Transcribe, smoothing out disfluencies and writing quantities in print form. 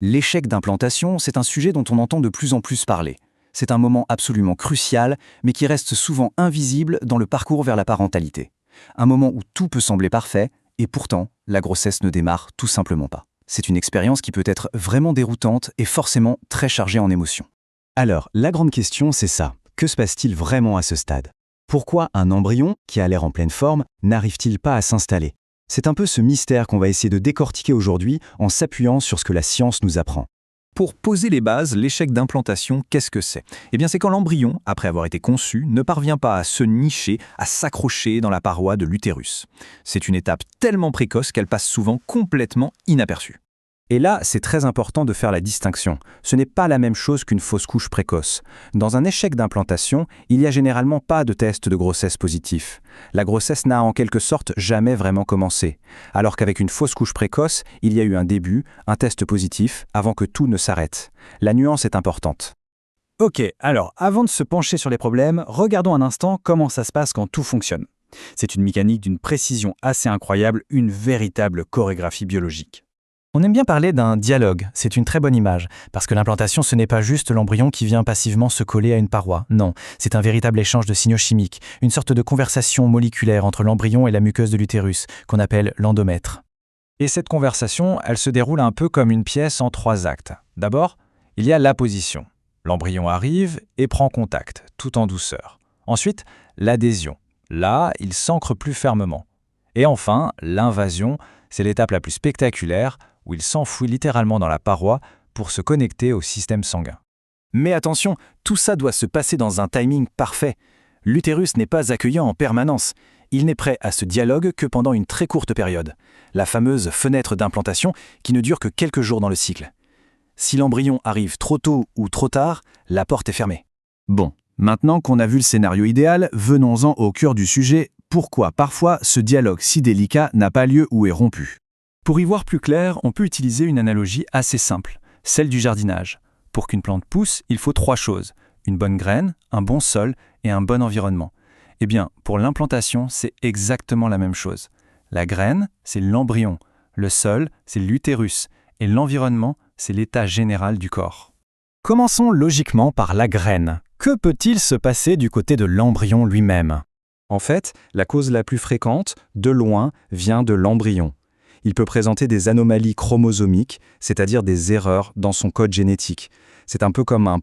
L'échec d'implantation, c'est un sujet dont on entend de plus en plus parler. C'est un moment absolument crucial, mais qui reste souvent invisible dans le parcours vers la parentalité. Un moment où tout peut sembler parfait, et pourtant, la grossesse ne démarre tout simplement pas. C'est une expérience qui peut être vraiment déroutante et forcément très chargée en émotions. Alors, la grande question, c'est ça. Que se passe-t-il vraiment à ce stade? Pourquoi un embryon, qui a l'air en pleine forme, n'arrive-t-il pas à s'installer? C'est un peu ce mystère qu'on va essayer de décortiquer aujourd'hui en s'appuyant sur ce que la science nous apprend. Pour poser les bases, l'échec d'implantation, qu'est-ce que c'est? Eh bien, c'est quand l'embryon, après avoir été conçu, ne parvient pas à se nicher, à s'accrocher dans la paroi de l'utérus. C'est une étape tellement précoce qu'elle passe souvent complètement inaperçue. Et là, c'est très important de faire la distinction. Ce n'est pas la même chose qu'une fausse couche précoce. Dans un échec d'implantation, il n'y a généralement pas de test de grossesse positif. La grossesse n'a en quelque sorte jamais vraiment commencé. Alors qu'avec une fausse couche précoce, il y a eu un début, un test positif, avant que tout ne s'arrête. La nuance est importante. Ok, alors avant de se pencher sur les problèmes, regardons un instant comment ça se passe quand tout fonctionne. C'est une mécanique d'une précision assez incroyable, une véritable chorégraphie biologique. On aime bien parler d'un dialogue, c'est une très bonne image, parce que l'implantation ce n'est pas juste l'embryon qui vient passivement se coller à une paroi, non, c'est un véritable échange de signaux chimiques, une sorte de conversation moléculaire entre l'embryon et la muqueuse de l'utérus, qu'on appelle l'endomètre. Et cette conversation, elle se déroule un peu comme une pièce en 3 actes. D'abord, il y a la position. L'embryon arrive et prend contact, tout en douceur. Ensuite, l'adhésion. Là, il s'ancre plus fermement. Et enfin, l'invasion, c'est l'étape la plus spectaculaire, où il s'enfouit littéralement dans la paroi pour se connecter au système sanguin. Mais attention, tout ça doit se passer dans un timing parfait. L'utérus n'est pas accueillant en permanence. Il n'est prêt à ce dialogue que pendant une très courte période. La fameuse fenêtre d'implantation qui ne dure que quelques jours dans le cycle. Si l'embryon arrive trop tôt ou trop tard, la porte est fermée. Bon, maintenant qu'on a vu le scénario idéal, venons-en au cœur du sujet. Pourquoi parfois ce dialogue si délicat n'a pas lieu ou est rompu? Pour y voir plus clair, on peut utiliser une analogie assez simple, celle du jardinage. Pour qu'une plante pousse, il faut 3 choses. Une bonne graine, un bon sol et un bon environnement. Eh bien, pour l'implantation, c'est exactement la même chose. La graine, c'est l'embryon. Le sol, c'est l'utérus. Et l'environnement, c'est l'état général du corps. Commençons logiquement par la graine. Que peut-il se passer du côté de l'embryon lui-même? En fait, la cause la plus fréquente, de loin, vient de l'embryon. Il peut présenter des anomalies chromosomiques, c'est-à-dire des erreurs dans son code génétique. C'est un peu comme un